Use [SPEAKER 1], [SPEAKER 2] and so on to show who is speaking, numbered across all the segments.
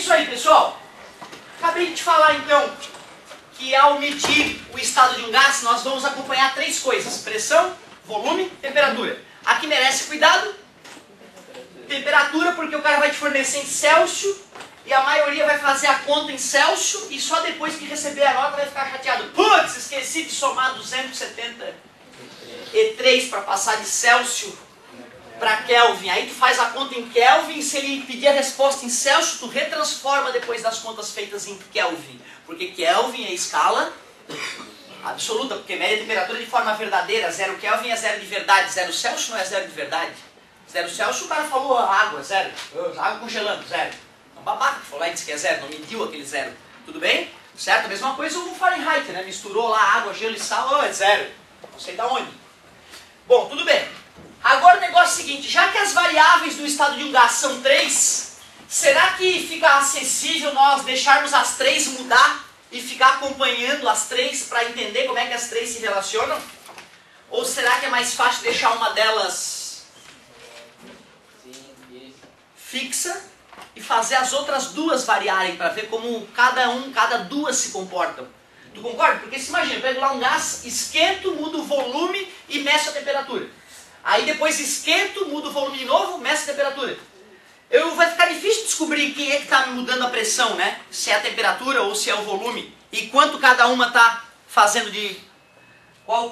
[SPEAKER 1] isso aí, pessoal. Acabei de te falar, então, que ao medir o estado de um gás, nós vamos acompanhar três coisas: pressão, volume, temperatura. Aqui merece cuidado. Temperatura, porque o cara vai te fornecer em Celsius e a maioria vai fazer a conta em Celsius e só depois que receber a nota vai ficar chateado. Putz, esqueci de somar 273 para passar de Celsius para Kelvin. Aí tu faz a conta em Kelvin, se ele pedir a resposta em Celsius, tu retransforma depois das contas feitas em Kelvin. Porque Kelvin é escala absoluta, porque mede a temperatura de forma verdadeira. 0 Kelvin é 0 de verdade, 0 Celsius não é 0 de verdade. 0 Celsius o cara falou água, 0. Água congelando, 0. É um babaca que falou lá e disse que é 0, não mediu aquele 0. Tudo bem? Certo? A mesma coisa o Fahrenheit, né? Misturou lá água, gelo e sal, é 0. Não sei da onde. Bom, tudo bem. Agora o negócio é o seguinte, já que as variáveis do estado de um gás são 3, será que fica acessível nós deixarmos as 3 mudar e ficar acompanhando as 3 para entender como é que as 3 se relacionam? Ou será que é mais fácil deixar uma delas fixa e fazer as outras duas variarem para ver como cada duas se comportam? Tu concorda? Porque se imagina, eu pego lá um gás, esquento, mudo o volume e meço a temperatura. Aí depois esquento, mudo o volume de novo, meço a temperatura. Vai ficar difícil descobrir quem é que está mudando a pressão, né? Se é a temperatura ou se é o volume. E quanto cada uma está fazendo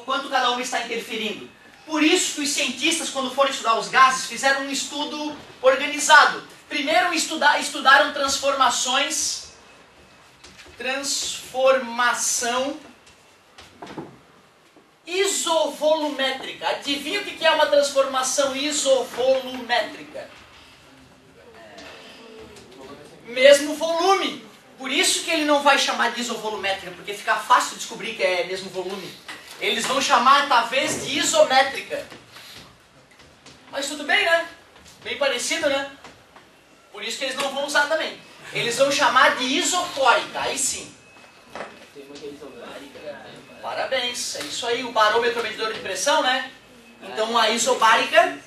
[SPEAKER 1] quanto cada uma está interferindo. Por isso que os cientistas, quando foram estudar os gases, fizeram um estudo organizado. Primeiro estudaram transformação isovolumétrica. Adivinha o que é uma transformação isovolumétrica? Mesmo volume. Por isso que ele não vai chamar de isovolumétrica, porque fica fácil descobrir que é mesmo volume. Eles vão chamar, talvez, de isométrica. Mas tudo bem, né? Bem parecido, né? Por isso que eles não vão usar também. Eles vão chamar de isocórica, aí sim. Parabéns, é isso aí, o barômetro medidor de pressão, né? Então a isobárica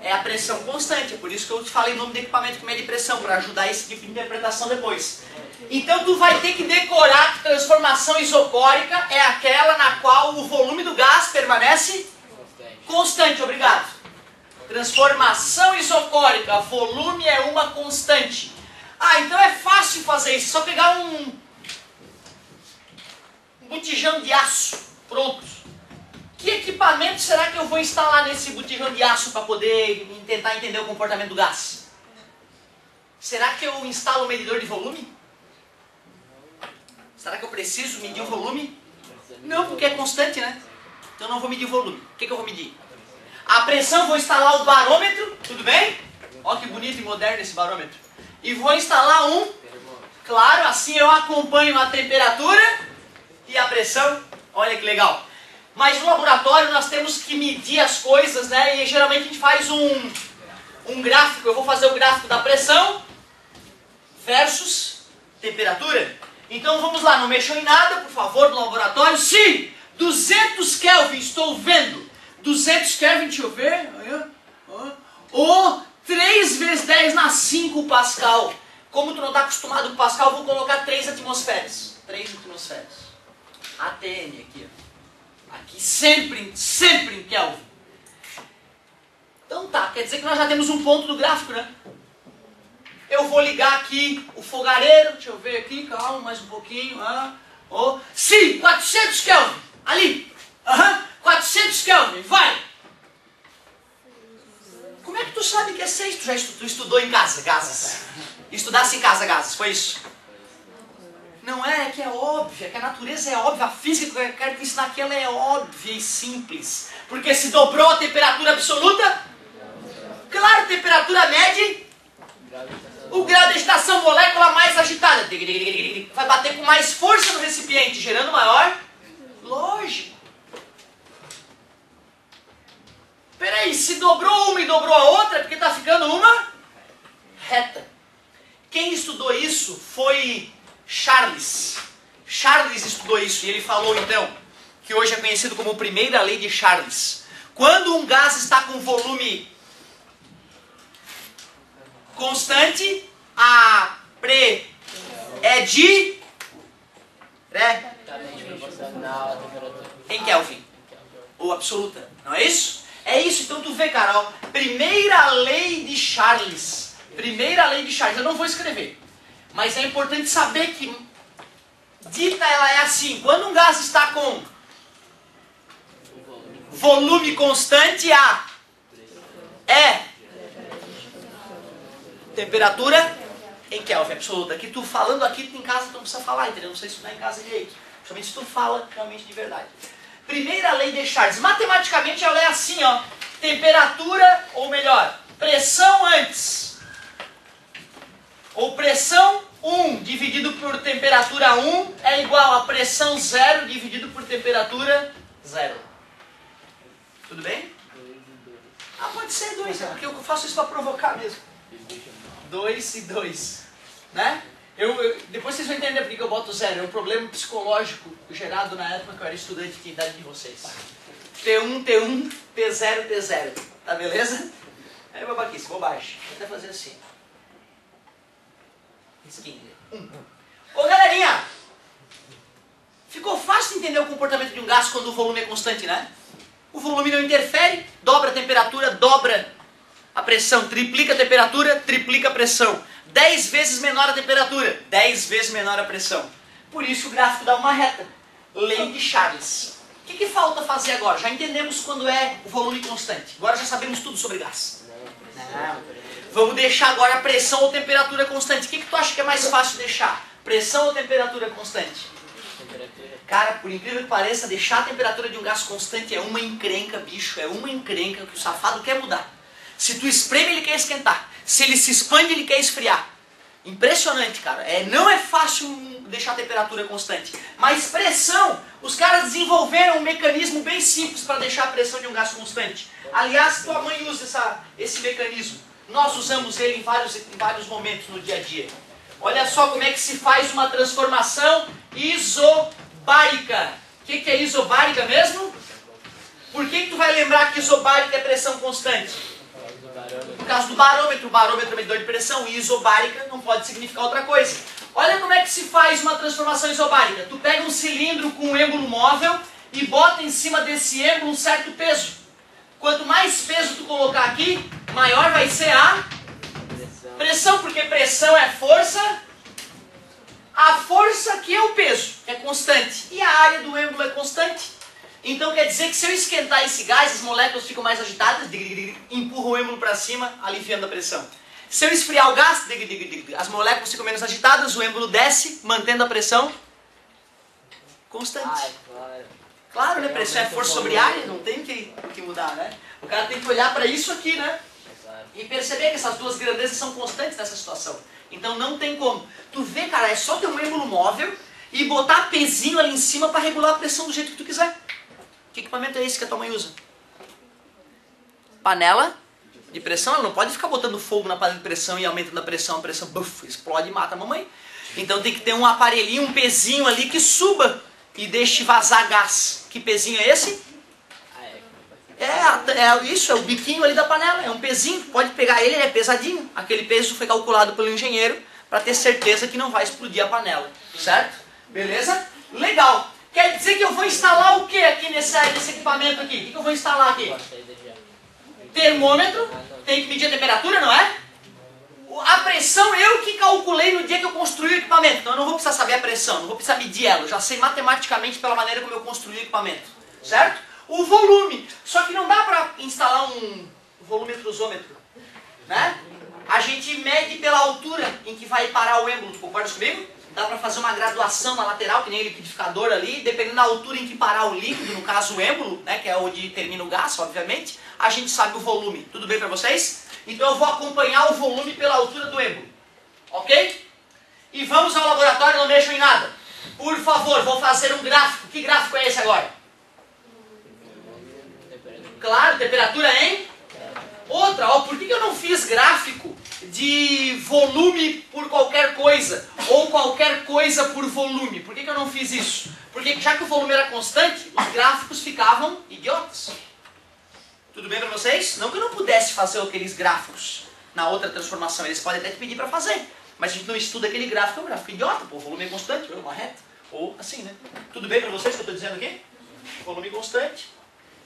[SPEAKER 1] é a pressão constante, é por isso que eu te falei o nome do equipamento que mede pressão, para ajudar esse tipo de interpretação depois. Então tu vai ter que decorar que transformação isocórica é aquela na qual o volume do gás permanece constante, obrigado. Transformação isocórica, volume é uma constante. Ah, então é fácil fazer isso, é só pegar um botijão de aço, pronto. Que equipamento será que eu vou instalar nesse botijão de aço para poder tentar entender o comportamento do gás? Será que eu instalo um medidor de volume? Será que eu preciso medir o volume? Não, porque é constante, né? Então eu não vou medir o volume. O que eu vou medir? A pressão, vou instalar o barômetro, tudo bem? Olha que bonito e moderno esse barômetro. E vou instalar claro, assim eu acompanho a temperatura e a pressão. Olha que legal. Mas no laboratório nós temos que medir as coisas, né? E geralmente a gente faz um gráfico. Eu vou fazer o gráfico da pressão versus temperatura. Então vamos lá, não mexam em nada, por favor, no laboratório. Sim, 200 Kelvin, estou vendo. 200 Kelvin, deixa eu ver. Ou 3 vezes 10 na 5 Pascal. Como tu não está acostumado com Pascal, eu vou colocar 3 atmosferas. 3 atmosferas. ATM aqui, ó. Aqui sempre em Kelvin. Então tá, quer dizer que nós já temos um ponto do gráfico, né? Eu vou ligar aqui o fogareiro, deixa eu ver aqui, calma, mais um pouquinho. Sim, 400 Kelvin, ali. 400 Kelvin, vai. Como é que tu sabe que é 6? Tu estudou em casa, gases. Estudasse em casa, gases, foi isso? Não é que é óbvio, que a natureza é óbvia, a física que eu quero te ensinar aqui ela é óbvia e simples. Porque se dobrou a temperatura absoluta, claro, a temperatura mede o grau de agitação, molécula mais agitada. Vai bater com mais força no recipiente, gerando maior. Lógico. Peraí, se dobrou uma e dobrou a outra, é porque está ficando uma reta. Quem estudou isso foi Charles. Charles estudou isso e ele falou então, que hoje é conhecido como a primeira lei de Charles. Quando um gás está com volume constante, a é de
[SPEAKER 2] proporcional à temperatura.
[SPEAKER 1] em Kelvin. Ou absoluta, não é isso? É isso, então tu vê, cara, ó, primeira lei de Charles. Primeira lei de Charles, eu não vou escrever. Mas é importante saber que dita ela é assim, quando um gás está com volume constante, A é temperatura em Kelvin absoluta. Que tu falando aqui em casa, tu não precisa falar, entendeu? Não sei se tu estudar em casa direito. Principalmente se tu fala realmente de verdade. Primeira lei de Charles. Matematicamente ela é assim, ó. Temperatura, ou melhor, pressão antes. Ou pressão 1 dividido por temperatura 1 é igual a pressão 0 dividido por temperatura 0. Tudo bem? Ah, pode ser 2, é porque eu faço isso para provocar mesmo. 2 e 2. Né? Depois vocês vão entender porque que eu boto 0. É um problema psicológico gerado na época que eu era estudante de idade de vocês. T1, T1, T0, T0. Tá beleza? É babaquice, bobagem. Vou até fazer assim. Ô galerinha, ficou fácil entender o comportamento de um gás quando o volume é constante, né? O volume não interfere, dobra a temperatura, dobra a pressão, triplica a temperatura, triplica a pressão. 10 vezes menor a temperatura, 10 vezes menor a pressão. Por isso o gráfico dá uma reta. Lei de Charles. O que falta fazer agora? Já entendemos quando é o volume constante. Agora já sabemos tudo sobre gás. Não. Vamos deixar agora a pressão ou temperatura constante. O que tu acha que é mais fácil deixar? Pressão ou temperatura constante?
[SPEAKER 2] Temperatura.
[SPEAKER 1] Cara, por incrível que pareça, deixar a temperatura de um gás constante é uma encrenca, bicho. É uma encrenca que o safado quer mudar. Se tu espreme, ele quer esquentar. Se ele se expande, ele quer esfriar. Impressionante, cara. Não é fácil deixar a temperatura constante. Mas pressão, os caras desenvolveram um mecanismo bem simples para deixar a pressão de um gás constante. Aliás, tua mãe usa esse mecanismo. Nós usamos ele em vários momentos no dia a dia. Olha só como é que se faz uma transformação isobárica. O que é isobárica mesmo? Por que tu vai lembrar que isobárica é pressão constante? Por causa do barômetro. O barômetro é medidor de pressão e isobárica não pode significar outra coisa. Olha como é que se faz uma transformação isobárica. Tu pega um cilindro com um êmbolo móvel e bota em cima desse êmbolo um certo peso. Quanto mais peso tu colocar aqui, maior vai ser a pressão, porque pressão é força. A força que é o peso é constante e a área do êmbolo é constante. Então quer dizer que se eu esquentar esse gás, as moléculas ficam mais agitadas, empurram o êmbolo para cima, aliviando a pressão. Se eu esfriar o gás, as moléculas ficam menos agitadas, o êmbolo desce, mantendo a pressão constante. Claro, né? Pressão é força sobre área, não tem que mudar, né? O cara tem que olhar para isso aqui, né? E perceber que essas duas grandezas são constantes nessa situação. Então não tem como. Tu vê, cara, é só ter um êmbolo móvel e botar pezinho ali em cima para regular a pressão do jeito que tu quiser. Que equipamento é esse que a tua mãe usa? Panela de pressão. Ela não pode ficar botando fogo na panela de pressão e aumentando a pressão buf, explode e mata a mamãe. Então tem que ter um aparelhinho, um pezinho ali que suba e deixe vazar gás. Que pezinho é esse? Isso, é o biquinho ali da panela, é um pezinho, pode pegar ele é pesadinho. Aquele peso foi calculado pelo engenheiro para ter certeza que não vai explodir a panela, certo? Beleza? Legal. Quer dizer que eu vou instalar o que aqui nesse equipamento aqui? O que eu vou instalar aqui? Termômetro, tem que medir a temperatura, não é? A pressão eu que calculei no dia que eu construí o equipamento. Então eu não vou precisar saber a pressão, não vou precisar medir ela. Eu já sei matematicamente pela maneira como eu construí o equipamento. Certo? O volume. Só que não dá para instalar um volumetrosômetro. Né? A gente mede pela altura em que vai parar o êmbolo. Tu concorda comigo? Dá para fazer uma graduação na lateral, que nem o liquidificador ali. Dependendo da altura em que parar o líquido, no caso o êmbolo, né, que é onde termina o gás, obviamente, a gente sabe o volume. Tudo bem para vocês? Então eu vou acompanhar o volume pela altura do êmbolo. Ok? E vamos ao laboratório, não mexam em nada. Por favor, vou fazer um gráfico. Que gráfico é esse agora? Claro, temperatura em... Outra, ó, por que eu não fiz gráfico de volume por qualquer coisa? Ou qualquer coisa por volume? Por que eu não fiz isso? Porque já que o volume era constante, os gráficos ficavam idiotas. Tudo bem para vocês? Não que eu não pudesse fazer aqueles gráficos na outra transformação, eles podem até te pedir para fazer. Mas a gente não estuda aquele gráfico, é um gráfico idiota, pô, o volume é constante, é uma reta. Ou assim, né? Tudo bem para vocês que eu estou dizendo aqui? Volume constante,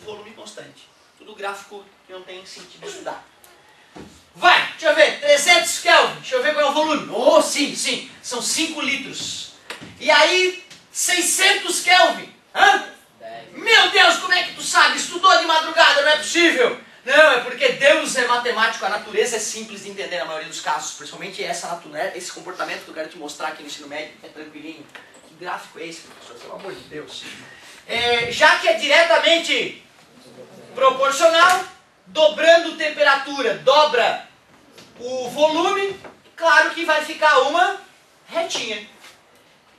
[SPEAKER 1] volume constante. Tudo gráfico que não tem sentido estudar. Vai, deixa eu ver, 300 Kelvin, deixa eu ver qual é o volume. Oh, sim, sim, são 5 litros. E aí, 600 Kelvin. Hã? Meu Deus, como é que tu sabe? Estudou de madrugada, não é possível. Não, é porque Deus é matemático, a natureza é simples de entender na maioria dos casos. Principalmente esse comportamento que eu quero te mostrar aqui no ensino médio, é tranquilinho. Que gráfico é esse, professor? Pelo amor de Deus. Já que é diretamente proporcional, dobrando temperatura, dobra o volume, claro que vai ficar uma retinha.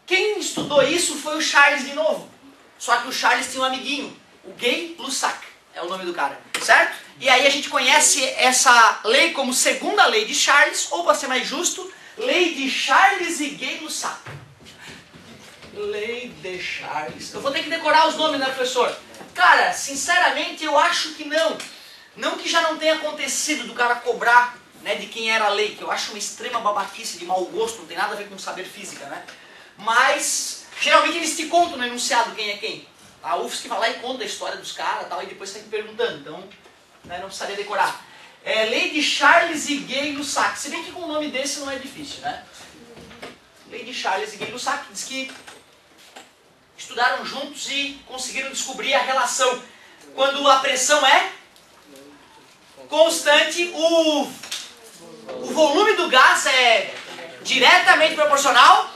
[SPEAKER 1] Quem estudou isso foi o Charles de novo. Só que o Charles tinha um amiguinho, o Gay-Lussac, é o nome do cara, certo? E aí a gente conhece essa lei como segunda lei de Charles, ou para ser mais justo, lei de Charles e Gay-Lussac. Lei de Charles. Eu vou ter que decorar os nomes, né, professor? Cara, sinceramente eu acho que não. Não que já não tenha acontecido do cara cobrar, né, de quem era a lei, que eu acho uma extrema babaquice de mau gosto, não tem nada a ver com saber física, né? Mas, geralmente eles te contam no enunciado quem é quem. A UFSC vai lá e conta a história dos caras e tal, e depois você está perguntando, então né, não precisaria decorar. É lei de Charles e Gay-Lussac, se bem que com um nome desse não é difícil, né? Lei de Charles e Gay-Lussac diz que estudaram juntos e conseguiram descobrir a relação. Quando a pressão é constante, o volume do gás é diretamente proporcional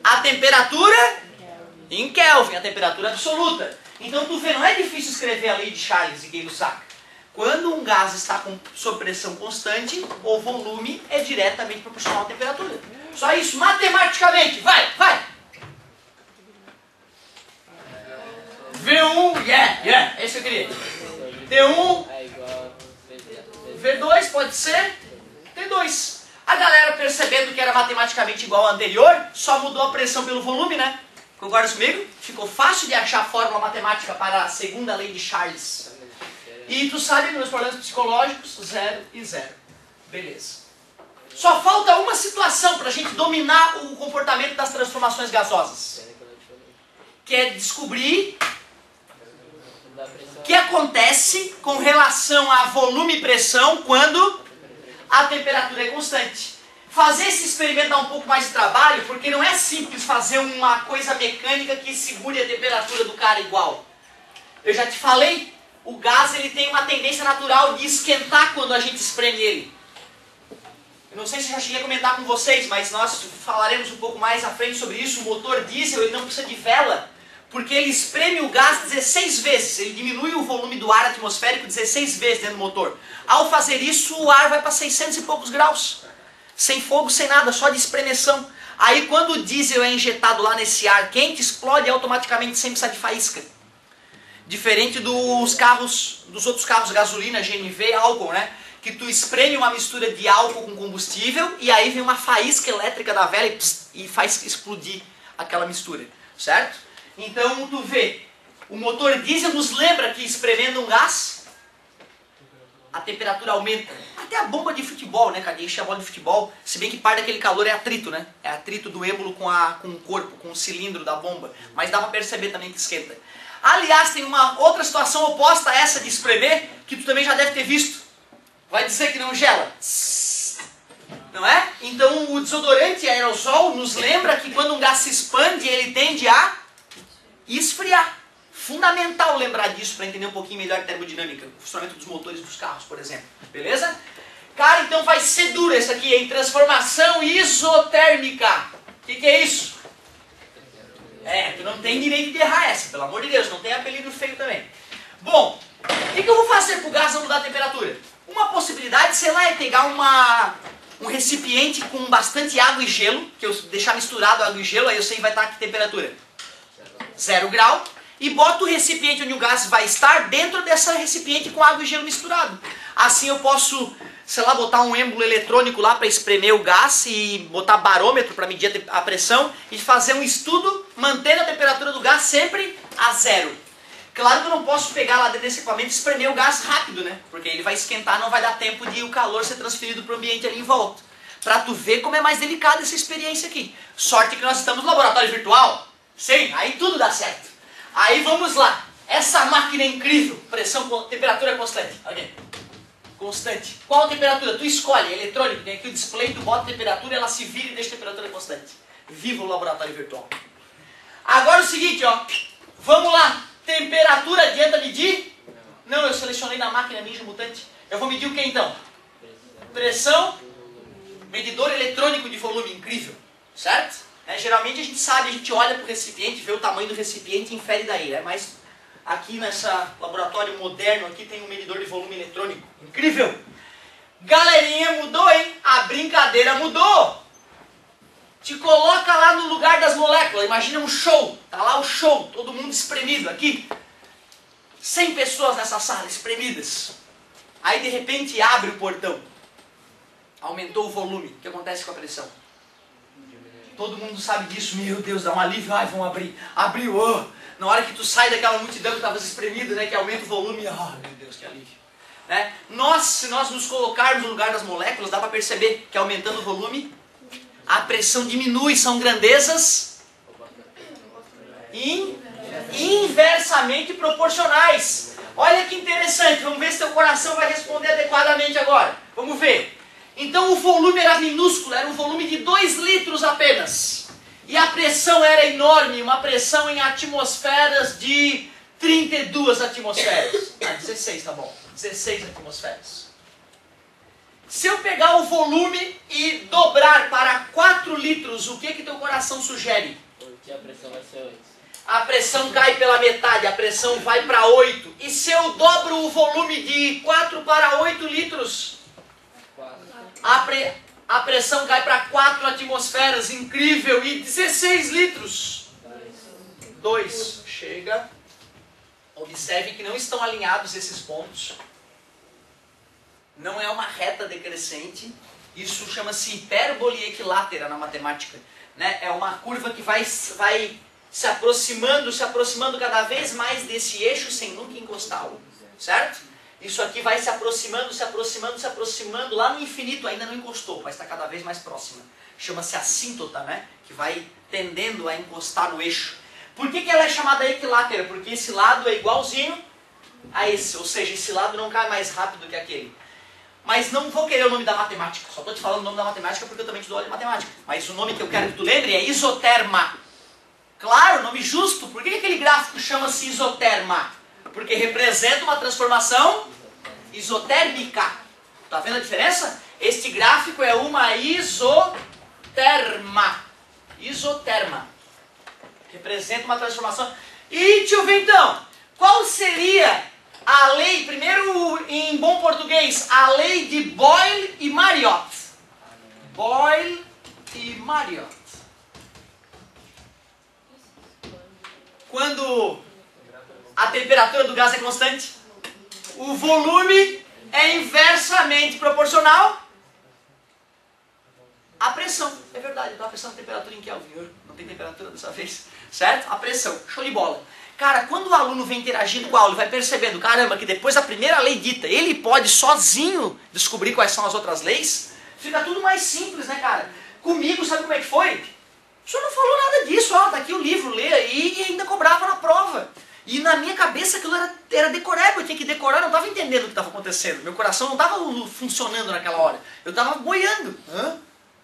[SPEAKER 1] à temperatura em Kelvin, a temperatura absoluta. Então tu vê, não é difícil escrever a lei de Charles e Gay-Lussac. Quando um gás está sob pressão constante, o volume é diretamente proporcional à temperatura. Só isso, matematicamente, vai! V1, é isso que eu queria. T1,
[SPEAKER 2] É igual
[SPEAKER 1] V2 pode ser T2. A galera percebendo que era matematicamente igual ao anterior, só mudou a pressão pelo volume, né? Concorda comigo? Ficou fácil de achar a fórmula matemática para a segunda lei de Charles. E tu sabe, meus problemas psicológicos, 0 e 0. Beleza. Só falta uma situação para a gente dominar o comportamento das transformações gasosas. Que é descobrir o que acontece com relação a volume e pressão quando a temperatura é constante. Fazer esse experimento dá um pouco mais de trabalho, porque não é simples fazer uma coisa mecânica que segure a temperatura do cara igual. Eu já te falei, o gás ele tem uma tendência natural de esquentar quando a gente espreme ele. Eu não sei se eu já cheguei a comentar com vocês, mas nós falaremos um pouco mais à frente sobre isso. O motor diesel ele não precisa de vela, porque ele espreme o gás 16 vezes. Ele diminui o volume do ar atmosférico 16 vezes dentro do motor. Ao fazer isso, o ar vai para 600 e poucos graus. Sem fogo, sem nada, só de espremeção. Aí quando o diesel é injetado lá nesse ar quente, explode automaticamente sem precisar de faísca. Diferente dos outros carros gasolina, GNV, álcool, né? Que tu espreme uma mistura de álcool com combustível e aí vem uma faísca elétrica da vela e faz explodir aquela mistura, certo? Então tu vê, o motor diesel nos lembra que espremendo um gás, a temperatura aumenta. Até a bomba de futebol, né, cara? Enche a bola de futebol, se bem que parte daquele calor é atrito, né? É atrito do êmbolo com o corpo, com o cilindro da bomba. Mas dá pra perceber também que esquenta. Aliás, tem uma outra situação oposta a essa de espremer, que tu também já deve ter visto. Vai dizer que não gela? Não é? Então o desodorante aerosol nos lembra que quando um gás se expande, ele tende a esfriar. Fundamental lembrar disso para entender um pouquinho melhor a termodinâmica, o funcionamento dos motores dos carros, por exemplo. Beleza? Cara, então vai ser duro esse aqui, hein? Transformação isotérmica. O que é isso? Tu não tem direito de errar essa, pelo amor de Deus, não tem apelido feio também. Bom, o que eu vou fazer para o gás não mudar a temperatura? Uma possibilidade, sei lá, é pegar um recipiente com bastante água e gelo, que eu deixar misturado água e gelo, aí eu sei que vai estar a que temperatura? 0 grau. E boto o recipiente onde o gás vai estar dentro dessa recipiente com água e gelo misturado. Assim eu posso, sei lá, botar um êmbolo eletrônico lá para espremer o gás e botar barômetro para medir a pressão e fazer um estudo mantendo a temperatura do gás sempre a 0. Claro que eu não posso pegar lá dentro desse equipamento e espremer o gás rápido, né? Porque ele vai esquentar, não vai dar tempo de o calor ser transferido para o ambiente ali em volta. Pra tu ver como é mais delicada essa experiência aqui. Sorte que nós estamos no laboratório virtual. Sim, aí tudo dá certo. Aí vamos lá. Essa máquina é incrível. Pressão, temperatura constante. Ok. Constante. Qual a temperatura? Tu escolhe, é eletrônico, tem aqui o display, tu bota a temperatura, ela se vira e deixa a temperatura constante. Viva o laboratório virtual. Agora o seguinte, ó. Vamos lá. Temperatura adianta medir? Não, eu selecionei na máquina Ninja Mutante. Eu vou medir o que então? Pressão. Medidor eletrônico de volume, incrível. Certo? Geralmente a gente sabe, a gente olha para o recipiente, vê o tamanho do recipiente e infere daí. Mas aqui nessa laboratório moderno aqui tem um medidor de volume eletrônico. Incrível! Galerinha, mudou, hein? A brincadeira mudou! Te coloca lá no lugar das moléculas. Imagina um show. Tá lá o show, todo mundo espremido aqui. 100 pessoas nessa sala, espremidas. Aí de repente abre o portão. Aumentou o volume. O que acontece com a pressão? Todo mundo sabe disso. Meu Deus, dá um alívio. Ai, vão abrir. Abriu. Oh. Na hora que tu sai daquela multidão que estava espremida, né, que aumenta o volume. Ah, meu Deus, que alívio. Né? Se nós nos colocarmos no lugar das moléculas, dá para perceber que aumentando o volume, a pressão diminui. São grandezas inversamente proporcionais. Olha que interessante. Vamos ver se teu coração vai responder adequadamente agora. Vamos ver. Então o volume era minúsculo, era um volume de 2 litros apenas. E a pressão era enorme, uma pressão em atmosferas de 32 atmosferas. 16 tá bom, 16 atmosferas. Se eu pegar o volume e dobrar para 4 litros, o que teu coração sugere?
[SPEAKER 2] Porque a pressão vai ser 8.
[SPEAKER 1] A pressão cai pela metade, a pressão vai para 8. E se eu dobro o volume de 4 para 8 litros? A pressão cai para 4 atmosferas, incrível, e 16 litros. 2. Chega. Observe que não estão alinhados esses pontos. Não é uma reta decrescente. Isso chama-se hipérbole equilátera na matemática. Né? É uma curva que vai se aproximando cada vez mais desse eixo sem nunca encostá-lo. Certo? Isso aqui vai se aproximando, se aproximando, se aproximando, lá no infinito ainda não encostou, mas está cada vez mais próxima. Chama-se assíntota, né? Que vai tendendo a encostar no eixo. Por que ela é chamada equilátera? Porque esse lado é igualzinho a esse, ou seja, esse lado não cai mais rápido que aquele. Mas não vou querer o nome da matemática, só estou te falando o nome da matemática porque eu também te dou aula de matemática. Mas o nome que eu quero que tu lembre é isoterma. Claro, nome justo. Por que aquele gráfico chama-se isoterma? Porque representa uma transformação isotérmica. Tá vendo a diferença? Este gráfico é uma isoterma. Isoterma. Representa uma transformação. E deixa eu ver então. Qual seria a lei, primeiro em bom português, a lei de Boyle e Marriott? Boyle e Marriott. Quando a temperatura do gás é constante, o volume é inversamente proporcional à pressão. É verdade, eu estava pensando na temperatura em Kelvin, não tem temperatura dessa vez, certo? A pressão, show de bola. Cara, quando o aluno vem interagindo com a aula, ele vai percebendo, caramba, que depois da primeira lei dita, ele pode sozinho descobrir quais são as outras leis, fica tudo mais simples, né, cara? Comigo, sabe como é que foi? O senhor não falou nada disso, ó, tá aqui o livro, lê aí, e ainda cobrava na prova. E na minha cabeça aquilo era decoreba, eu tinha que decorar, eu não estava entendendo o que estava acontecendo. Meu coração não estava funcionando naquela hora. Eu estava boiando.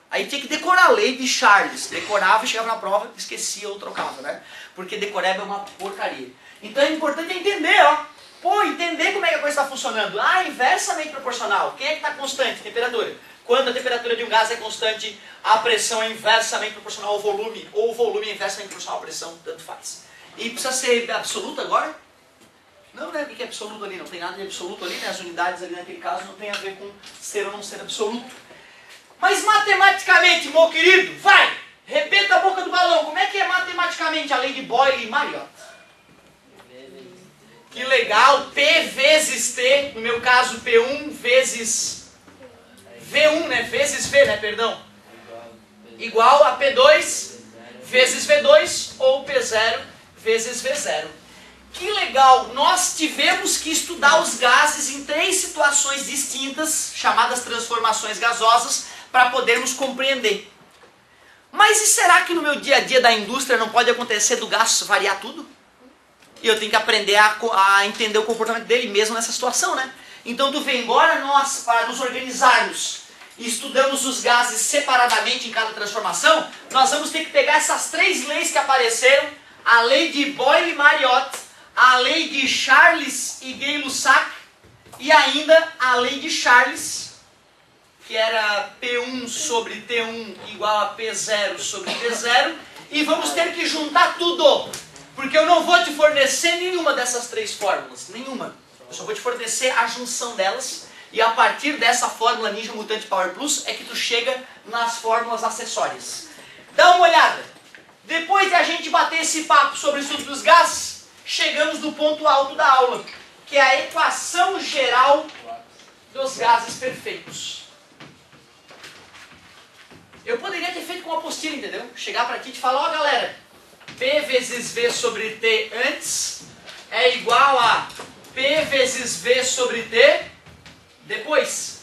[SPEAKER 1] Aí tinha que decorar a lei de Charles. Decorava e chegava na prova, esquecia ou trocava, né? Porque decoreba é uma porcaria. Então é importante entender, ó. Pô, entender como é que a coisa está funcionando. Ah, inversamente proporcional. Quem é que está constante? Temperatura. Quando a temperatura de um gás é constante, a pressão é inversamente proporcional ao volume, ou o volume é inversamente proporcional à pressão, tanto faz. E precisa ser absoluto agora? Não, né? O que é absoluto ali? Não tem nada de absoluto ali, né? As unidades ali naquele caso não tem a ver com ser ou não ser absoluto. Mas matematicamente, meu querido, vai! Repita a boca do balão. Como é que é matematicamente a lei de Boyle e Marriott? Que legal! P vezes T, no meu caso P1 vezes V1, né? Vezes V, né? Perdão. Igual a P2 vezes V2 ou P0 vezes V0. Que legal! Nós tivemos que estudar os gases em 3 situações distintas, chamadas transformações gasosas, para podermos compreender. Mas e será que no meu dia a dia da indústria não pode acontecer do gás variar tudo? E eu tenho que aprender a entender o comportamento dele mesmo nessa situação, né? Então tu vê, embora nós, para nos organizarmos e estudamos os gases separadamente em cada transformação, nós vamos ter que pegar essas três leis que apareceram, a lei de Boyle-Mariotte, a lei de Charles e Gay-Lussac e ainda a lei de Charles, que era P1 sobre T1 igual a P0 sobre T0, e vamos ter que juntar tudo, porque eu não vou te fornecer nenhuma dessas três fórmulas, nenhuma. Eu só vou te fornecer a junção delas, e a partir dessa fórmula Ninja Mutante Power Plus é que tu chega nas fórmulas acessórias. Dá uma olhada. Depois de a gente bater esse papo sobre o estudo dos gases, chegamos no ponto alto da aula, que é a equação geral dos gases perfeitos. Eu poderia ter feito com uma apostila, entendeu? Chegar para aqui e te falar, ó galera, P vezes V sobre T antes é igual a P vezes V sobre T depois.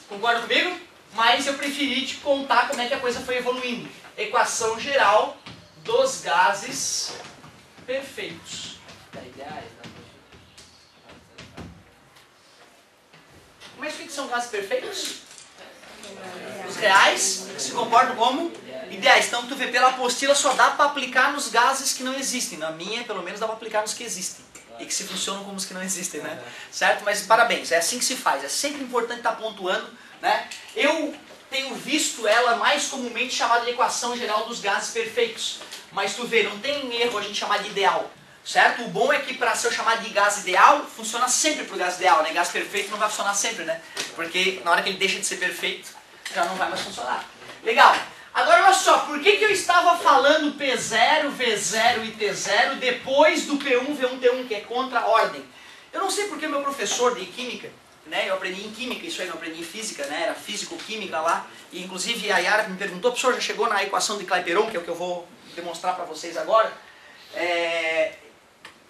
[SPEAKER 1] Concorda comigo? Mas eu preferi te contar como é que a coisa foi evoluindo. Equação geral dos gases perfeitos. Mas o que são gases perfeitos? Os reais se comportam como ideais. Então tu vê, pela apostila só dá para aplicar nos gases que não existem. Na minha, pelo menos, dá para aplicar nos que existem. E que se funcionam como os que não existem, né? Certo? Mas parabéns, é assim que se faz. É sempre importante estar pontuando, né? Eu tenho visto ela mais comumente chamada de equação geral dos gases perfeitos. Mas tu vê, não tem erro a gente chamar de ideal. Certo? O bom é que para ser chamado de gás ideal, funciona sempre para o gás ideal, né? Gás perfeito não vai funcionar sempre, né? Porque na hora que ele deixa de ser perfeito, já não vai mais funcionar. Legal. Agora olha só, por que eu estava falando P0, V0 e T0 depois do P1, V1, T1, que é contra a ordem? Eu não sei porque meu professor de química, né? Eu aprendi em química, isso aí não aprendi em física, né? Era físico-química lá. E inclusive a Yara me perguntou, professor, já chegou na equação de Clapeyron, que é o que eu vou demonstrar para vocês agora.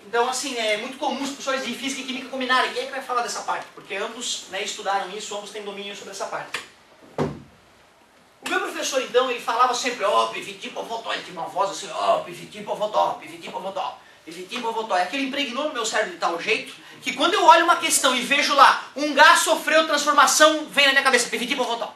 [SPEAKER 1] Então, assim, é muito comum os professores de física e química combinarem. Quem é que vai falar dessa parte? Porque ambos, né, estudaram isso, ambos têm domínio sobre essa parte. O meu professor, então, ele falava sempre, ó, PVT povotó, ele tinha uma voz assim, ó, PVT povotó, PVT povotó, PVT povotó. E aquilo impregnou no meu cérebro de tal jeito que quando eu olho uma questão e vejo lá, um gás sofreu transformação, vem na minha cabeça, PVT povotó.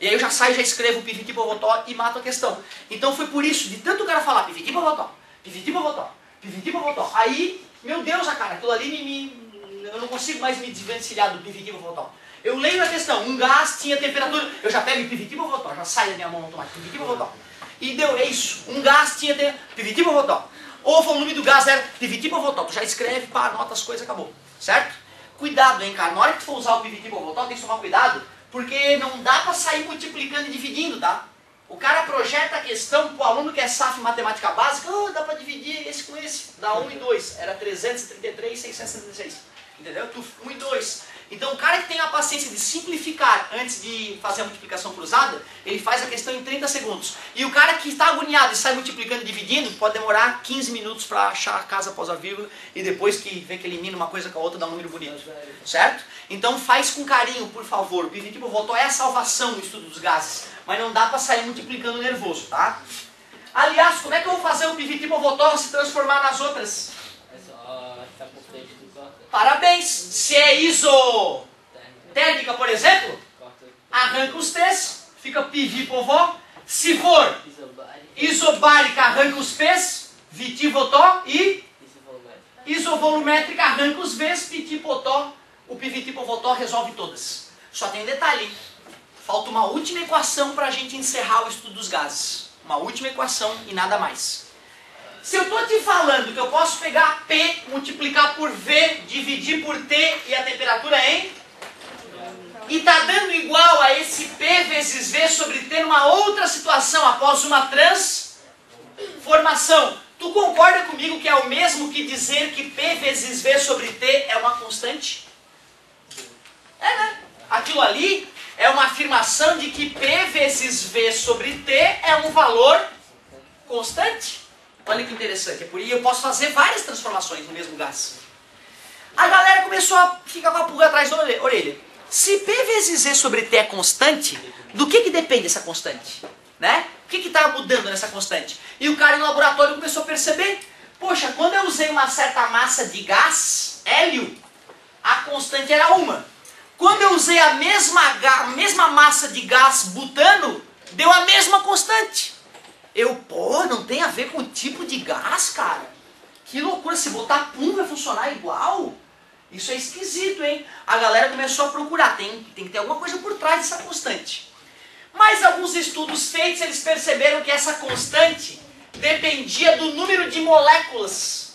[SPEAKER 1] E aí eu já saio, já escrevo PVT povotó e mato a questão. Então foi por isso, de tanto o cara falar PVT povotó, PVT povotó, PVT povotó. Aí, meu Deus, cara, aquilo ali eu não consigo mais me desvencilhar do PVT povotó. Eu leio a questão, um gás tinha temperatura, eu já pego PVT povotó, já sai da minha mão automática, PVT povotó. E deu, é isso, um gás tinha PVT povotó. O volume do gás era PVT povotó, tu já escreve, pá, anota as coisas, acabou. Certo? Cuidado, hein, cara, na hora que tu for usar o PVT povotó, tem que tomar cuidado, porque não dá pra sair multiplicando e dividindo, tá? O cara projeta a questão pro aluno que é SAF matemática básica, dá pra dividir esse com esse, dá 1 e 2, era 333, 666, entendeu? 1 e 2. Então o cara que tem a paciência de simplificar antes de fazer a multiplicação cruzada, ele faz a questão em 30 segundos. E o cara que está agoniado e sai multiplicando e dividindo, pode demorar 15 minutos para achar a casa após a vírgula, e depois que vê que elimina uma coisa com a outra, dá um número bonito. Certo? Então faz com carinho, por favor. O PVT povotó é a salvação no estudo dos gases, mas não dá para sair multiplicando nervoso, tá? Aliás, como é que eu vou fazer o PVT povotó se transformar nas outras? Parabéns! Se é isotérmica, por exemplo, arranca os T's, fica PV povó. Se for isobárica, arranca os P's, VT votó. E isovolumétrica, arranca os V's, PT potó. O PVT povotó resolve todas. Só tem um detalhe, hein? Falta uma última equação para a gente encerrar o estudo dos gases. Uma última equação e nada mais. Se eu estou te falando que eu posso pegar P, multiplicar por V, dividir por T e a temperatura em... E está dando igual a esse P vezes V sobre T numa outra situação após uma transformação. Tu concorda comigo que é o mesmo que dizer que P vezes V sobre T é uma constante? É, né? Aquilo ali é uma afirmação de que P vezes V sobre T é um valor constante. Olha que interessante, e eu posso fazer várias transformações no mesmo gás. A galera começou a ficar com a pulga atrás da orelha. Se P vezes Z sobre T é constante, do que depende essa constante? Né? O que está mudando nessa constante? E o cara no laboratório começou a perceber, poxa, quando eu usei uma certa massa de gás, hélio, a constante era uma. Quando eu usei a mesma massa de gás, butano, deu a mesma constante. Pô, não tem a ver com o tipo de gás, cara. Que loucura, se botar pum vai funcionar igual? Isso é esquisito, hein? A galera começou a procurar, tem que ter alguma coisa por trás dessa constante. Mas alguns estudos feitos, eles perceberam que essa constante dependia do número de moléculas.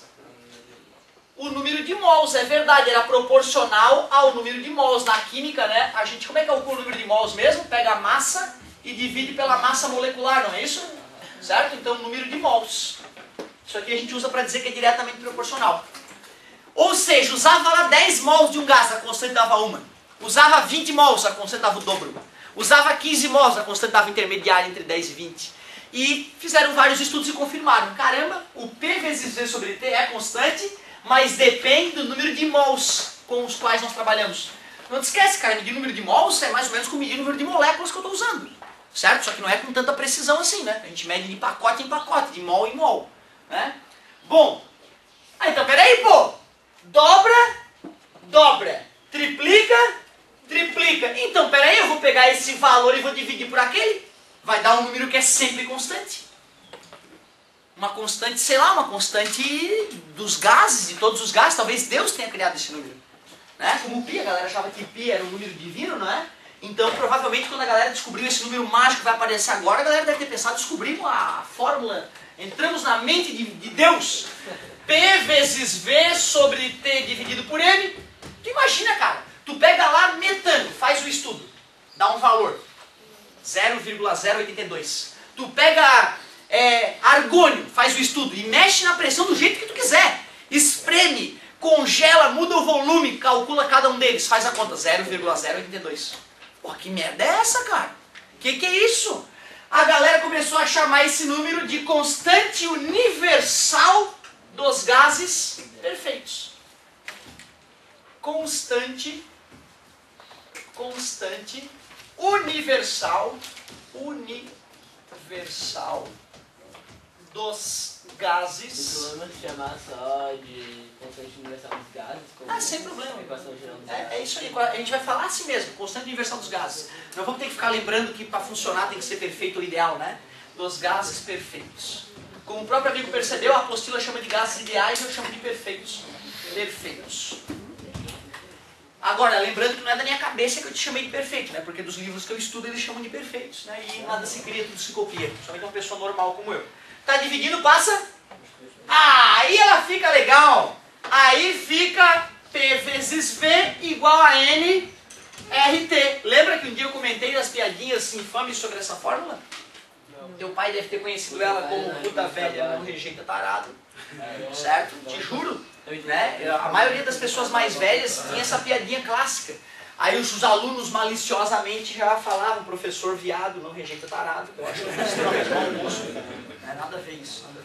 [SPEAKER 1] O número de mols, é verdade, era proporcional ao número de mols. Na química, né, a gente, como é que calcula o número de mols mesmo? Pega a massa e divide pela massa molecular, não é isso? Certo? Então, número de mols. Isso aqui a gente usa para dizer que é diretamente proporcional. Ou seja, usava lá 10 mols de um gás, a constante dava uma. Usava 20 mols, a constante dava o dobro. Usava 15 mols, a constante dava intermediária entre 10 e 20. E fizeram vários estudos e confirmaram. Caramba, o P vezes V sobre T é constante, mas depende do número de mols com os quais nós trabalhamos. Não te esquece, cara, medir o número de mols é mais ou menos como medir o número de moléculas que eu estou usando. Certo? Só que não é com tanta precisão assim, né? A gente mede de pacote em pacote, de mol em mol. Né? Bom, então peraí, pô. Dobra, triplica, Então, peraí, eu vou pegar esse valor e vou dividir por aquele. Vai dar um número que é sempre constante. Uma constante, sei lá, uma constante dos gases, de todos os gases. Talvez Deus tenha criado esse número. Né? Como o pi, a galera achava que pi era um número divino, não é? Então, provavelmente, quando a galera descobriu esse número mágico que vai aparecer agora, a galera deve ter pensado, descobrimos a fórmula, entramos na mente de Deus. P vezes V sobre T dividido por M. Tu imagina, cara, tu pega lá metano, faz o estudo, dá um valor, 0,082. Tu pega argônio, faz o estudo e mexe na pressão do jeito que tu quiser. Espreme, congela, muda o volume, calcula cada um deles, faz a conta, 0,082. Pô, que merda é essa, cara? Que é isso? A galera começou a chamar esse número de constante universal dos gases perfeitos. Constante universal dos gases.
[SPEAKER 2] Não problema se chamar só de constante universal dos gases?
[SPEAKER 1] Sem problema.
[SPEAKER 2] Equação geral dos
[SPEAKER 1] É isso aí, a gente vai falar assim mesmo, constante universal dos gases. Não vamos ter que ficar lembrando que para funcionar tem que ser perfeito ou ideal, né? Dos gases perfeitos. Como o próprio amigo percebeu, a apostila chama de gases ideais e eu chamo de perfeitos. Agora, lembrando que não é da minha cabeça que eu te chamei de perfeito, né? Porque dos livros que eu estudo eles chamam de perfeitos, né? E nada se cria, tudo se copia. Somente uma pessoa normal como eu. Tá dividindo, passa? Aí ela fica legal. Aí fica P vezes V igual a N RT. Lembra que um dia eu comentei as piadinhas infames sobre essa fórmula? Teu pai deve ter conhecido ela como puta velha, não rejeita tarado. Certo? Te juro. Né? A maioria das pessoas mais velhas tinha essa piadinha clássica. Aí os alunos maliciosamente já falavam, professor viado, não rejeita tarado. Eu acho que é extremamente mau gosto. Não é nada a ver isso, nada a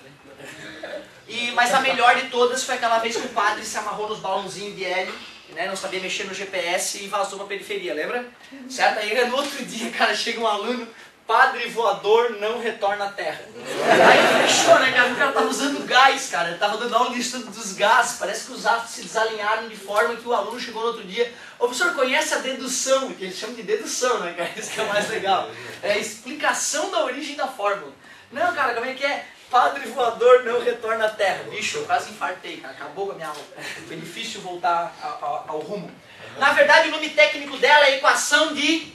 [SPEAKER 1] ver. Mas a melhor de todas foi aquela vez que o padre se amarrou nos balãozinhos de hélio, né? Não sabia mexer no GPS e vazou uma periferia, lembra? Certo? Aí no outro dia, cara, chega um aluno, padre voador não retorna à Terra. Aí fechou, né, cara? O cara tava usando gás, cara. Ele tava dando aula de estudo dos gases. Parece que os astros se desalinharam de forma que o aluno chegou no outro dia. O professor conhece a dedução, que eles chamam de dedução, né, cara? Isso que é o mais legal. É a explicação da origem da fórmula. Não, cara, como é que é? Padre voador não retorna à Terra. Bicho, eu quase infartei, cara. Acabou com a minha aula. Foi difícil voltar ao rumo. Na verdade, o nome técnico dela é equação de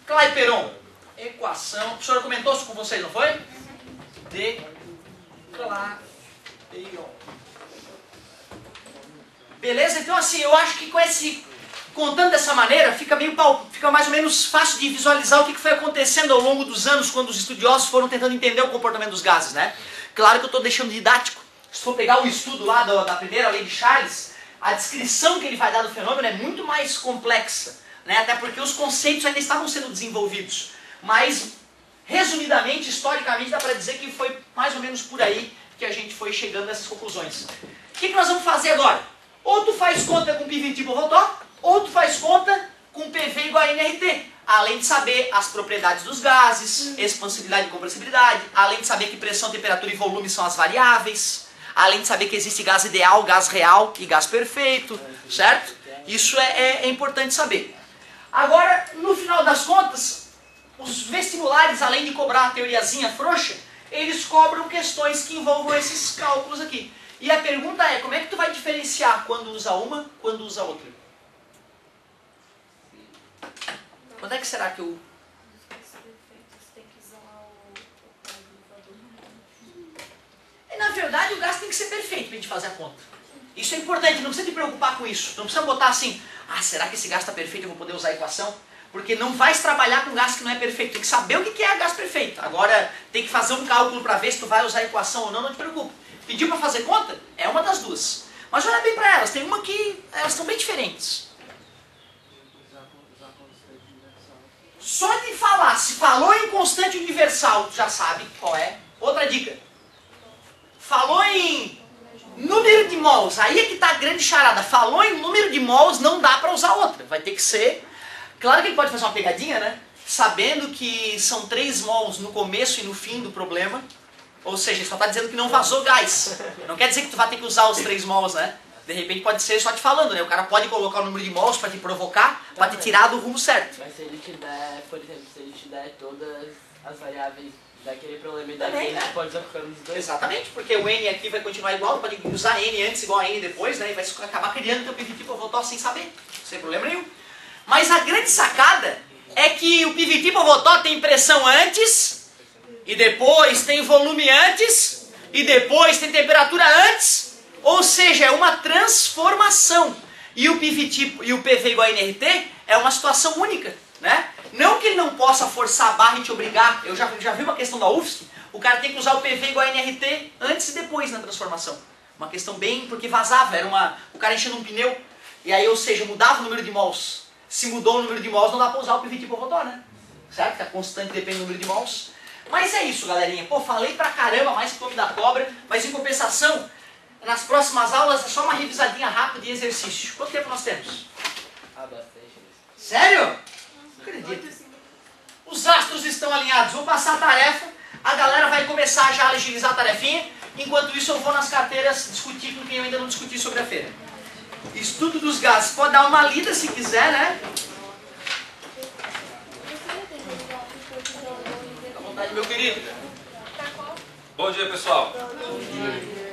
[SPEAKER 1] Clapeyron. Equação, a professora comentou isso com vocês, não foi? De Clapeyron. Beleza? Então assim, eu acho que contando dessa maneira, fica mais ou menos fácil de visualizar o que foi acontecendo ao longo dos anos quando os estudiosos foram tentando entender o comportamento dos gases, né? Claro que eu estou deixando didático. Se for pegar o estudo lá da primeira lei de Charles, a descrição que ele vai dar do fenômeno é muito mais complexa, né? Até porque os conceitos ainda estavam sendo desenvolvidos. Mas, resumidamente, historicamente, dá para dizer que foi mais ou menos por aí que a gente foi chegando nessas conclusões. O que nós vamos fazer agora? Ou tu faz conta com pi 20 por voltó, ou tu faz conta com PV igual a nRT. Além de saber as propriedades dos gases, expansibilidade e compressibilidade, além de saber que pressão, temperatura e volume são as variáveis, além de saber que existe gás ideal, gás real e gás perfeito, certo? Isso é importante saber. Agora, no final das contas, os vestibulares, além de cobrar a teoriazinha frouxa, eles cobram questões que envolvam esses cálculos aqui. E a pergunta é, como é que tu vai diferenciar quando usa uma, quando usa outra? Quando é que será que eu... Na verdade, o gás tem que ser perfeito para a gente fazer a conta. Isso é importante, não precisa te preocupar com isso. Não precisa botar assim, será que esse gás está perfeito, eu vou poder usar a equação? Porque não vai trabalhar com gás que não é perfeito. Tem que saber o que é gás perfeito. Agora, tem que fazer um cálculo para ver se tu vai usar a equação ou não, não te preocupa. Pediu para fazer conta? É uma das duas. Mas olha bem para elas, tem uma que elas estão bem diferentes. Só de falar, se falou em constante universal, tu já sabe qual é. Outra dica. Falou em número de mols, aí é que está a grande charada. Falou em número de mols, não dá para usar outra. Vai ter que ser... Claro que ele pode fazer uma pegadinha, né? Sabendo que são 3 mols no começo e no fim do problema. Ou seja, ele só está dizendo que não vazou gás. Não quer dizer que tu vai ter que usar os 3 mols, né? De repente pode ser só te falando, né? O cara pode colocar o número de mols para te provocar, para te tirar do rumo certo.
[SPEAKER 2] Mas se ele te der, por exemplo, se ele te der todas as variáveis daquele problema e daquele, tu pode usar qualquer um dos dois.
[SPEAKER 1] Exatamente, porque o N aqui vai continuar igual, pode usar N antes igual a N depois, né? E vai acabar criando teu PVT Povotor sem saber, sem problema nenhum. Mas a grande sacada é que o PVT Povotor tem pressão antes, e depois tem volume antes, e depois tem temperatura antes, ou seja, é uma transformação. E o PVT e o PV igual a nRT é uma situação única, né? Não que ele não possa forçar a barra e te obrigar. Eu já vi uma questão da UFSC, o cara tem que usar o PV igual a nRT antes e depois na transformação. Uma questão bem... porque vazava, era o cara enchendo um pneu, e aí, ou seja, mudava o número de mols. Se mudou o número de mols, não dá para usar o PVT Povotor, né? Certo? Que a constante depende do número de mols. Mas é isso, galerinha. Pô, falei pra caramba mais que o nome da cobra, mas em compensação, nas próximas aulas é só uma revisadinha rápida de exercício. Quanto tempo nós temos?
[SPEAKER 2] Bastante.
[SPEAKER 1] Sério? Não acredito. Os astros estão alinhados. Vou passar a tarefa, a galera vai começar já a agilizar a tarefinha. Enquanto isso eu vou nas carteiras discutir com quem eu ainda não discuti sobre a feira. Estudo dos gases. Pode dar uma lida se quiser, né? Fica à vontade, meu querido.
[SPEAKER 3] Bom dia, pessoal.
[SPEAKER 2] Bom dia.